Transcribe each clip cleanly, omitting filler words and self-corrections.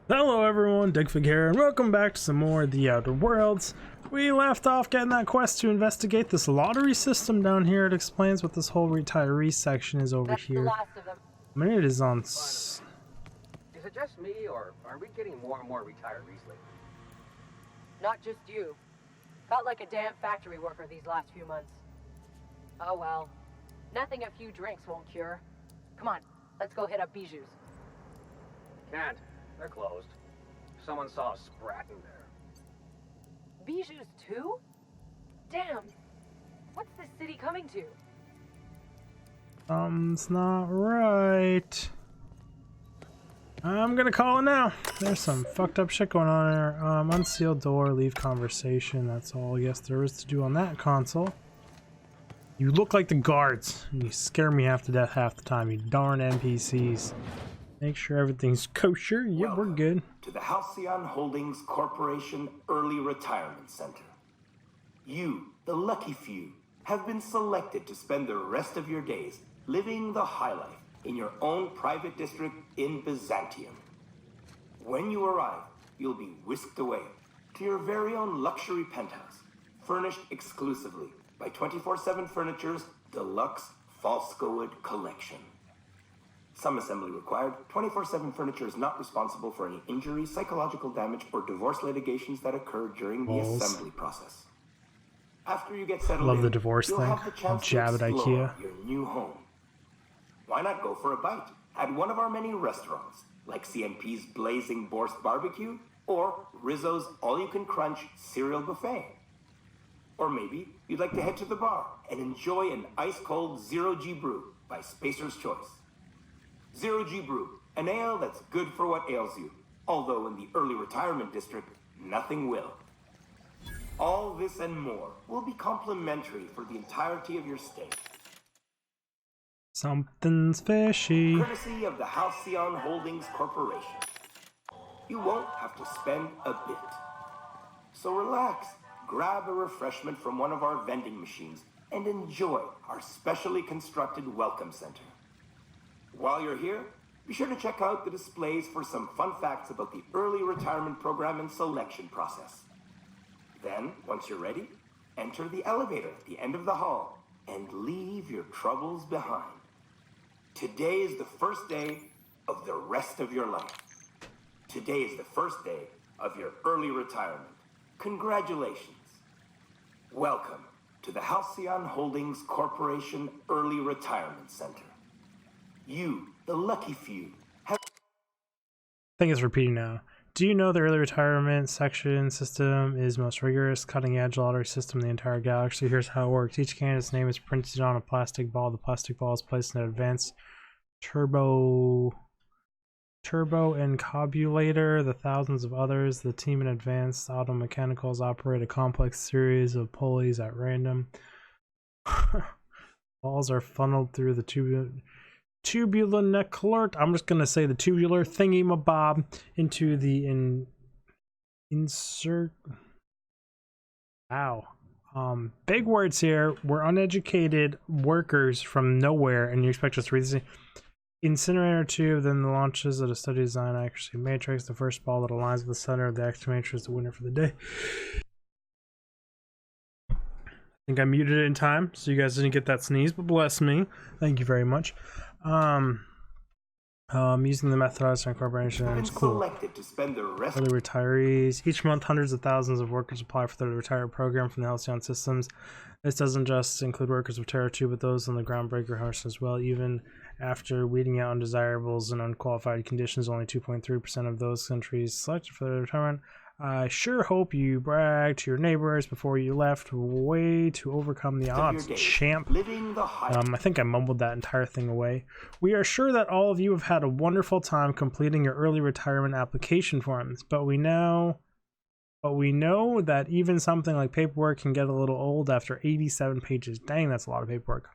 Hello everyone, Digfig here, and welcome back to some more of the Outer Worlds. We left off getting that quest to investigate this lottery system down here. It explains what this whole retiree section is over here. The last of them. I mean, it is on... Is it just me, or are we getting more and more retirees lately? Not just you. Felt like a damn factory worker these last few months. Oh well. Nothing a few drinks won't cure. Come on, let's go hit up Bijou's. Can't. They're closed. Someone saw a sprat in there. Bijou's too? Damn. What's this city coming to? It's not right. I'm gonna call it now. There's some fucked up shit going on here. Unsealed door, leave conversation. That's all I guess there is to do on that console. You look like the guards, and you scare me half to death half the time, you darn NPCs. Make sure everything's kosher. Yep, we're good. To the Halcyon Holdings Corporation Early Retirement Center. You, the lucky few, have been selected to spend the rest of your days living the high life in your own private district in Byzantium. When you arrive, you'll be whisked away to your very own luxury penthouse, furnished exclusively by 24/7 Furniture's deluxe Falscowood collection. Some assembly required. 24/7 Furniture is not responsible for any injury, psychological damage, or divorce litigations that occur during the assembly process. After you get settled Love in, the divorce you'll thing. have the chance Jab to at explore IKEA. your new home. Why not go for a bite at one of our many restaurants, like CNP's Blazing Borscht Barbecue or Rizzo's All-You-Can-Crunch Cereal Buffet? Or maybe you'd like to head to the bar and enjoy an ice-cold Zero-G brew by Spacer's Choice. Zero-G Brew, an ale that's good for what ails you, although in the early retirement district, nothing will. All this and more will be complimentary for the entirety of your stay. Something's fishy. Courtesy of the Halcyon Holdings Corporation. You won't have to spend a bit. So relax, grab a refreshment from one of our vending machines, and enjoy our specially constructed welcome center. While you're here, be sure to check out the displays for some fun facts about the early retirement program and selection process. Then, once you're ready, enter the elevator at the end of the hall and leave your troubles behind. Today is the first day of the rest of your life. Today is the first day of your early retirement. Congratulations. Welcome to the Halcyon Holdings Corporation Early Retirement Center. You, the lucky few, have... I think it's repeating now. Do you know the early retirement section system is most rigorous, cutting-edge lottery system in the entire galaxy? Here's how it works. Each candidate's name is printed on a plastic ball. The plastic ball is placed in an advanced turbo encabulator. The thousands of others. The team in advanced automechanicals operate a complex series of pulleys at random. Balls are funneled through the tubular necklert. I'm just gonna say the tubular thingy-mabob into the insert. Wow. Big words here. We're uneducated workers from nowhere, and you expect us to read this. Incinerator tube, then the launches of the study design accuracy matrix. The first ball that aligns with the center of the accuracy matrix is the winner for the day. I think I muted it in time, so you guys didn't get that sneeze, but bless me. Thank you very much. Using the methodology incorporation, it's cool. Selected to spend the rest Early retirees. Each month, hundreds of thousands of workers apply for the retirement program from the Halcyon systems. This doesn't just include workers of Terra 2, but those on the Groundbreaker house as well. Even after weeding out undesirables and unqualified conditions, only 2.3% of those countries selected for the retirement. I sure hope you bragged to your neighbors before you left. Way to overcome the odds, champ. I think I mumbled that entire thing away. We are sure that all of you have had a wonderful time completing your early retirement application forms, but we know that even something like paperwork can get a little old after 87 pages. Dang, that's a lot of paperwork.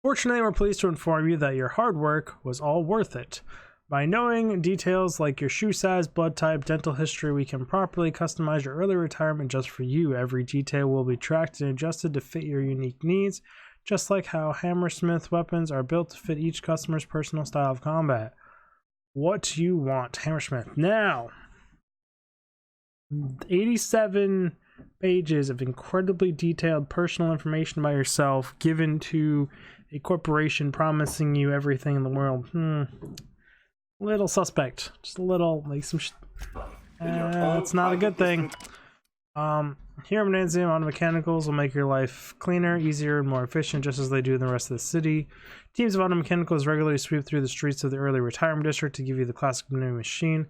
Fortunately, we're pleased to inform you that your hard work was all worth it. By knowing details like your shoe size, blood type, dental history, we can properly customize your early retirement just for you. Every detail will be tracked and adjusted to fit your unique needs, just like how Hammersmith weapons are built to fit each customer's personal style of combat. what you want, Hammersmith. Now, 87 pages of incredibly detailed personal information about yourself given to a corporation promising you everything in the world. Little suspect. Just a little, like some it's not a good thing. Here at Manantium, auto mechanicals will make your life cleaner, easier, and more efficient, just as they do in the rest of the city. Teams of auto mechanicals regularly sweep through the streets of the early retirement district to give you the classic new machine.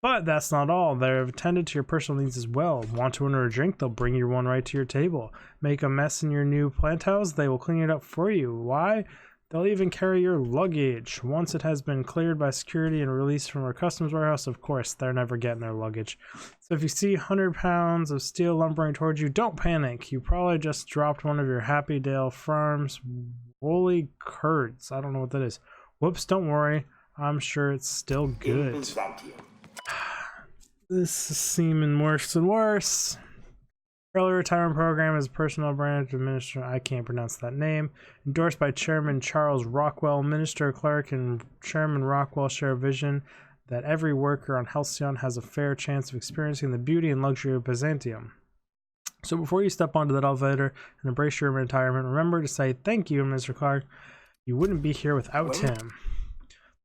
But that's not all. They've attended to your personal needs as well. Want to order a drink? They'll bring you one right to your table. Make a mess in your new plant house? They will clean it up for you. Why? They'll even carry your luggage. Once it has been cleared by security and released from our customs warehouse, of course, they're never getting their luggage. So if you see 100 pounds of steel lumbering towards you, don't panic. You probably just dropped one of your Happy Dale Farms woolly curds. I don't know what that is. Whoops, don't worry. I'm sure it's still good. This is seeming worse and worse. Early retirement program is a personal branch administrator. I can't pronounce that name. Endorsed by Chairman Charles Rockwell. Minister, clerk, and Chairman Rockwell share a vision that every worker on Halcyon has a fair chance of experiencing the beauty and luxury of Byzantium. So before you step onto that elevator and embrace your retirement, remember to say thank you, Mr. Clark. You wouldn't be here without him.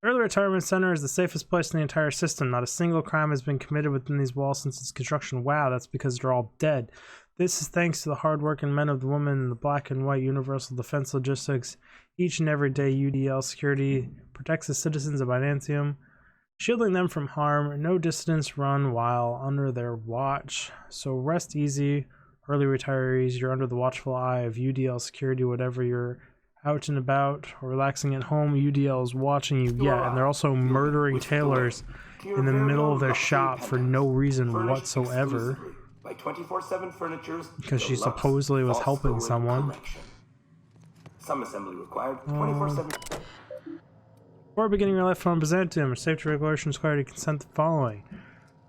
Early Retirement Center is the safest place in the entire system. Not a single crime has been committed within these walls since its construction. Wow, that's because they're all dead. This is thanks to the hard-working men of the women in the black and white Universal Defense Logistics. Each and every day, UDL security protects the citizens of Byzantium, shielding them from harm. No dissidents run while under their watch. So rest easy, early retirees. You're under the watchful eye of UDL security, whatever you're out and about or relaxing at home. UDL is watching you. Yeah, and they're also murdering tailors in the middle of their shop for no reason whatsoever, by 24/7 Furniture's because she supposedly was helping someone. Some assembly required. 24/7. Before beginning your life on Byzantium, safety regulations require you to consent to the following.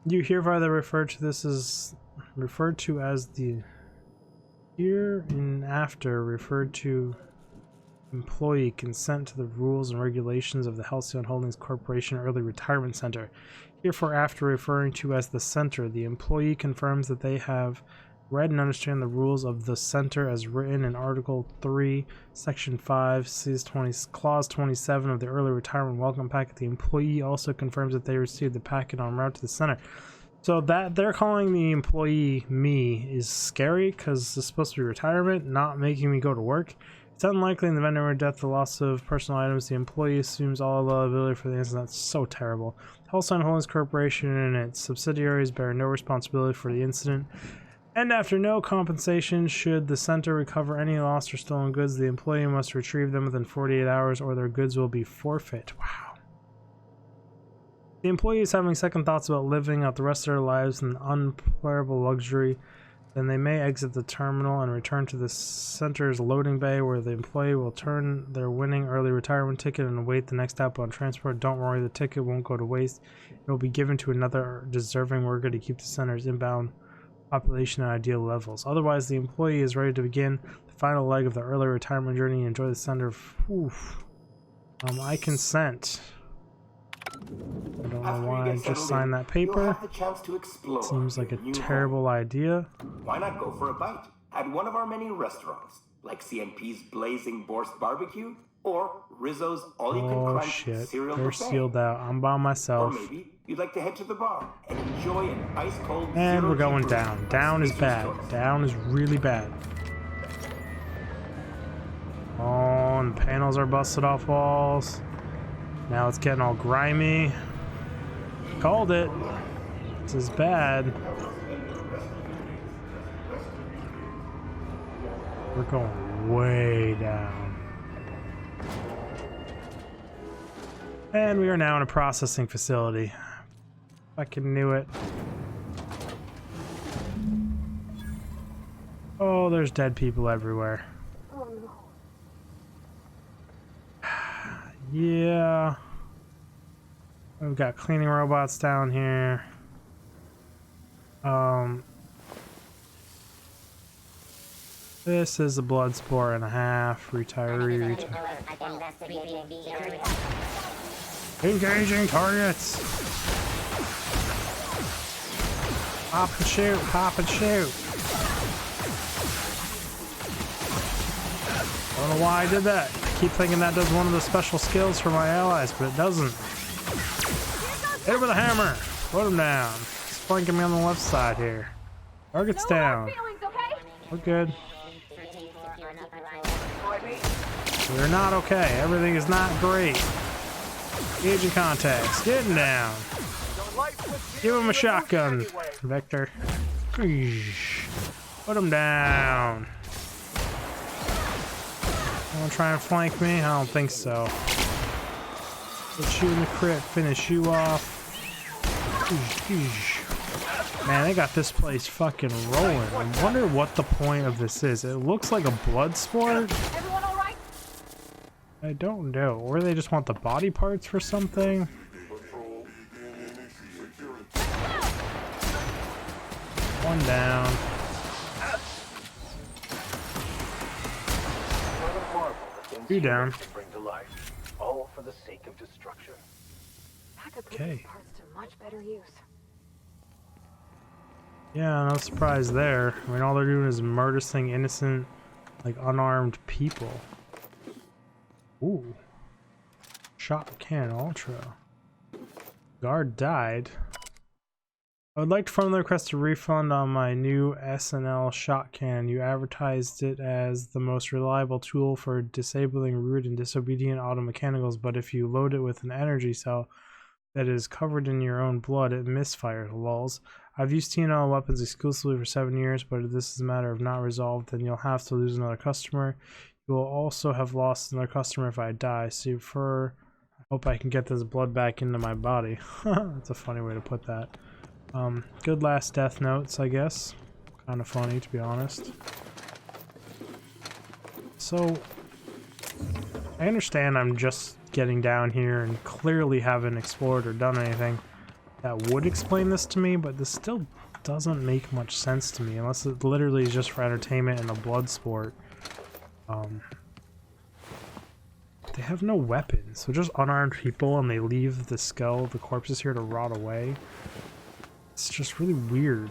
You hereby that refer to this as referred to as the here and after referred to employee consent to the rules and regulations of the Halcyon Holdings Corporation Early Retirement Center. Herefore, after referring to as the center, the employee confirms that they have read and understand the rules of the center as written in Article 3, Section 5, Clause 27 of the Early Retirement Welcome Packet. The employee also confirms that they received the packet en route to the center. So that they're calling the employee me is scary because it's supposed to be retirement, not making me go to work. It's unlikely in the event of a death, the loss of personal items, the employee assumes all liability for the incident. That's so terrible. Halcyon Holdings Corporation and its subsidiaries bear no responsibility for the incident. And after no compensation, should the center recover any lost or stolen goods, the employee must retrieve them within 48 hours or their goods will be forfeit. Wow. The employee is having second thoughts about living out the rest of their lives in unplayable luxury. Then they may exit the terminal and return to the center's loading bay, where the employee will turn their winning early retirement ticket and await the next outbound transport. Don't worry, the ticket won't go to waste. It will be given to another deserving worker to keep the center's inbound population at ideal levels. Otherwise, the employee is ready to begin the final leg of the early retirement journey and enjoy the center. Oof. I consent. I don't know why I just signed that paper. Seems like a terrible idea. Why not go for a bite at one of our many restaurants, like CNP's Blazing Borscht Barbecue or Rizzo's All-You-Can-Crunch Cereal They're Buffet? sealed out. I'm by myself. Or maybe you'd like to head to the bar and enjoy an ice-cold And we're going zero-G down. brew Down is by bad. Stacey's Choice. Down is really bad. Oh, and the panels are busted off walls. Now it's getting all grimy. Called it. This is bad. We're going way down. And we are now in a processing facility. Fucking knew it. Oh, there's dead people everywhere. Oh no. Yeah. We've got cleaning robots down here. This is a Bloodsport and a half. Retiree. Engaging targets! Pop and shoot, pop and shoot! I don't know why I did that. I keep thinking that does one of the special skills for my allies, but it doesn't. Hit him with a hammer! Put him down. He's flanking me on the left side here. Target's down. We're good. We're not okay. Everything is not great. Engaging contacts. Getting down. Give him a shotgun, Vector. Put him down. Want to try and flank me? I don't think so. Let's shoot in the crit. Finish you off. Man, they got this place fucking rolling. I wonder what the point of this is. It looks like a Bloodsport. Everyone all right? I don't know. Or they just want the body parts for something. One down. Two down. All for the sake of destruction. Okay. Parts to much better use. Yeah, no surprise there. I mean, all they're doing is murdering innocent, like, unarmed people. Ooh. Shot can ultra. Guard died. I would like to formally request a refund on my new SNL shot cannon. You advertised it as the most reliable tool for disabling rude and disobedient auto mechanicals, but if you load it with an energy cell that is covered in your own blood, it misfires. Lols. I've used TNL weapons exclusively for 7 years, but if this is a matter of not resolved, then you'll have to lose another customer. You will also have lost another customer if I die, so I hope I can get this blood back into my body. That's a funny way to put that. Good last death notes, I guess. Kind of funny, to be honest. So, I understand I'm just getting down here and clearly haven't explored or done anything that would explain this to me, but this still doesn't make much sense to me unless it literally is just for entertainment and a blood sport. They have no weapons, so just unarmed people, and they leave the corpses here to rot away. It's just really weird.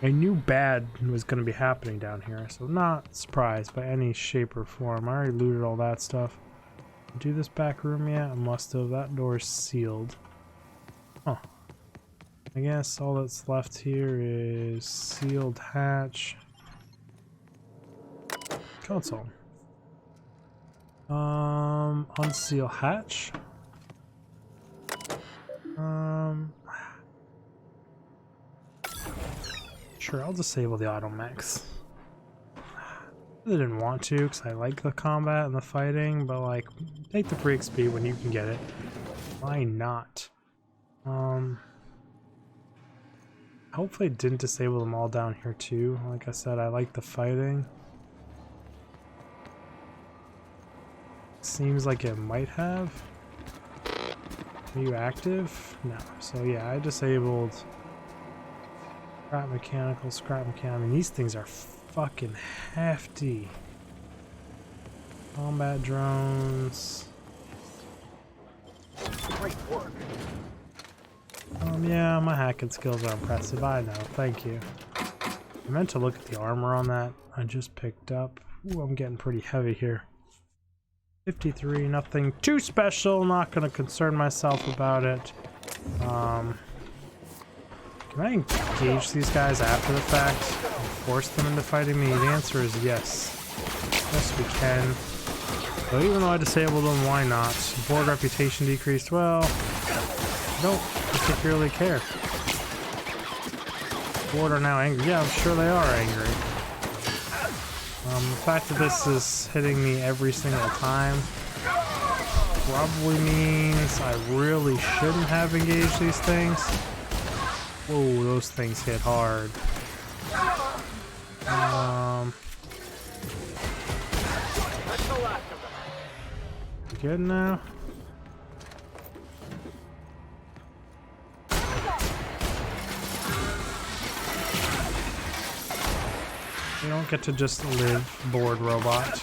I knew bad was going to be happening down here, so not surprised by any shape or form. I already looted all that stuff. Do this back room yet? I must have. That door's sealed. Huh. I guess all that's left here is sealed hatch. Console. Unseal hatch. Sure, I'll disable the automechs. I really didn't want to because I like the combat and the fighting, but like, take the break speed when you can get it. Why not? Hopefully it didn't disable them all down here too. Like I said, I like the fighting. Seems like it might have. Are you active? No. So yeah, I disabled scrap mechanical, scrap mechanical. I mean, these things are fucking hefty. Combat drones. Great work. Yeah, my hacking skills are impressive. I know. Thank you. I meant to look at the armor on that I just picked up. Ooh, I'm getting pretty heavy here. 53, nothing too special. Not gonna concern myself about it. Can I engage these guys after the fact and force them into fighting me? The answer is yes. Yes, we can. So even though I disabled them, why not? Board reputation decreased. Well, I don't particularly care. Board are now angry. Yeah, I'm sure they are angry. The fact that this is hitting me every single time probably means I really shouldn't have engaged these things. Whoa, those things hit hard. Good now? You don't get to just live, bored robot.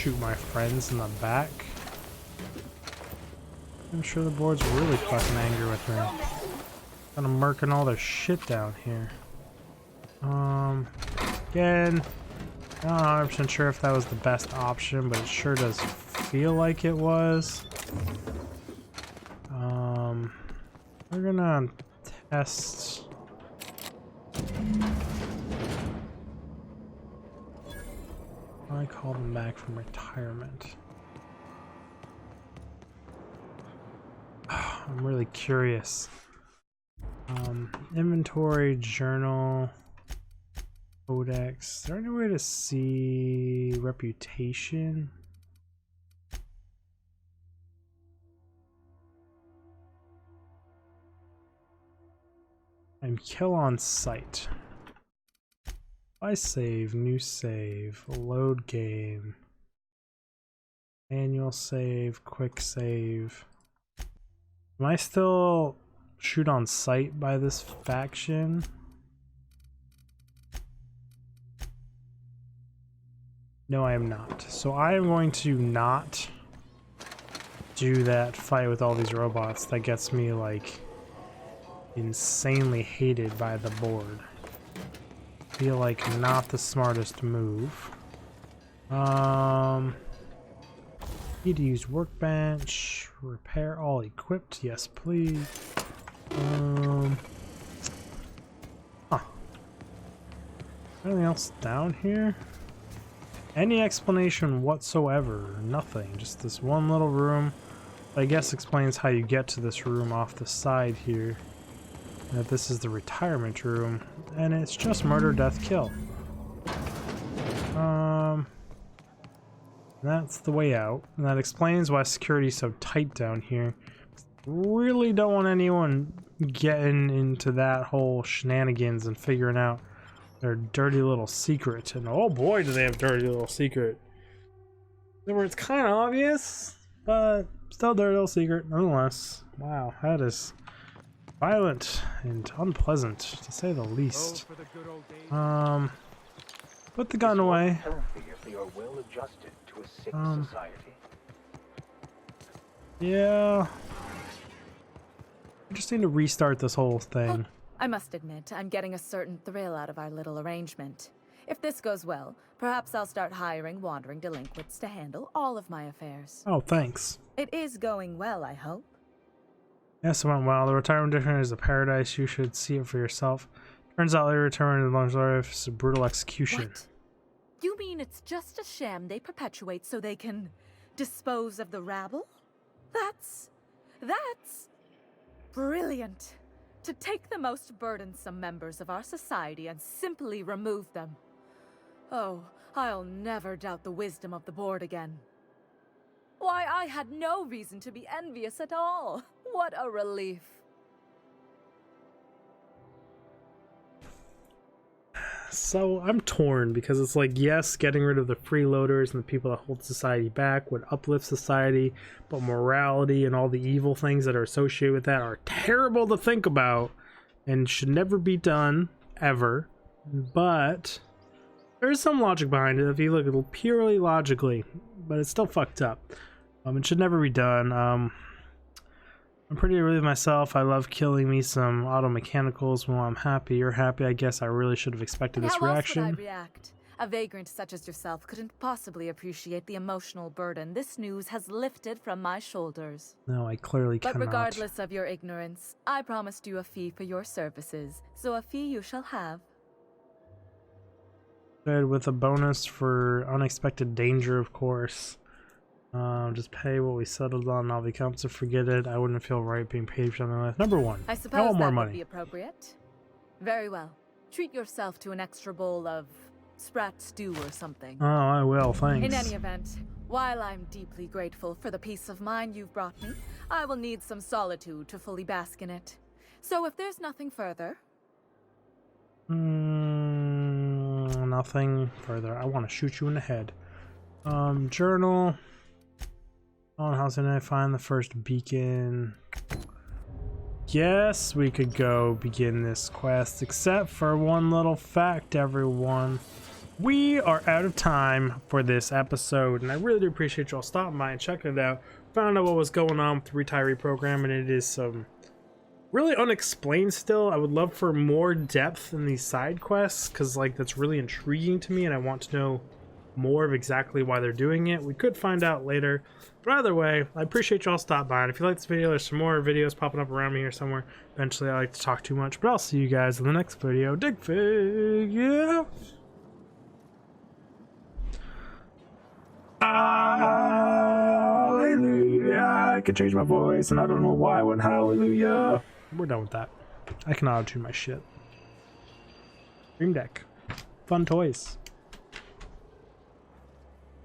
shoot my friends in the back. I'm sure the board's really fucking angry with me. Kind of murking all their shit down here. Again, I'm not 100% sure if that was the best option, but it sure does feel like it was. We're gonna test. I call them back from retirement. I'm really curious. Inventory, journal, codex. Is there any way to see reputation? And kill on sight. I save, new save, load game, manual save, quick save. Am I still shoot on sight by this faction? No, I am not. So I am going to not do that fight with all these robots. That gets me like insanely hated by the board. Feel like not the smartest move. Need to use workbench. Repair all equipped. Yes, please. Anything else down here? Any explanation whatsoever? Nothing. Just this one little room. I guess explains how you get to this room off the side here. That this is the retirement room, and it's just murder, death, kill. That's the way out, and that explains why security's so tight down here. Really don't want anyone getting into that whole shenanigans and figuring out their dirty little secret. And oh boy, do they have dirty little secret. Where it's kind of obvious, but still dirty little secret nonetheless. Wow, that is violent and unpleasant, to say the least. Put the gun away. Yeah. I just need to restart this whole thing. I must admit, I'm getting a certain thrill out of our little arrangement. If this goes well, perhaps I'll start hiring wandering delinquents to handle all of my affairs. Oh, thanks. It is going well, I hope. Yes, it went well. The retirement edition is a paradise. You should see it for yourself. Turns out your retirement in the life is a brutal execution. What? You mean it's just a sham they perpetuate so they can dispose of the rabble? That's brilliant. To take the most burdensome members of our society and simply remove them. Oh, I'll never doubt the wisdom of the board again. Why, I had no reason to be envious at all. What a relief. So I'm torn because it's like, yes, getting rid of the freeloaders and the people that hold society back would uplift society, but morality and all the evil things that are associated with that are terrible to think about and should never be done ever. But there's some logic behind it if you look at it purely logically, but it's still fucked up. It should never be done. I'm pretty relieved myself. I love killing me some auto mechanicals when I'm happy. You're happy. I guess I really should have expected this reaction. How else would I react? A vagrant such as yourself couldn't possibly appreciate the emotional burden this news has lifted from my shoulders. No, I clearly cannot. But regardless of your ignorance, I promised you a fee for your services, so a fee you shall have. Good, with a bonus for unexpected danger, of course. Just pay what we settled on. I'll be compensated. Forget it. I wouldn't feel right being paid for something like that. Number one. I suppose I want more that money. would be appropriate. Very well. Treat yourself to an extra bowl of sprat stew or something. Oh, I will. Thanks. In any event, while I'm deeply grateful for the peace of mind you've brought me, I will need some solitude to fully bask in it. So if there's nothing further... Nothing further. I want to shoot you in the head. Journal. On how did I find the first beacon? Yes, we could go begin this quest, except for one little fact, everyone. we are out of time for this episode, and I really do appreciate y'all stopping by and checking it out. Found out what was going on with the retiree program, and it is really unexplained still. I would love for more depth in these side quests, because like that's really intriguing to me, and I want to know more of exactly why they're doing it. We could find out later, but either way, I appreciate y'all stopping by, and if you like this video, there's some more videos popping up around me here somewhere. Eventually, I like to talk too much, but I'll see you guys in the next video. Dig Fig, yeah. Hallelujah. I can change my voice, and I don't know why I went hallelujah. We're done with that. I can auto-tune my shit. Dream Deck. Fun toys.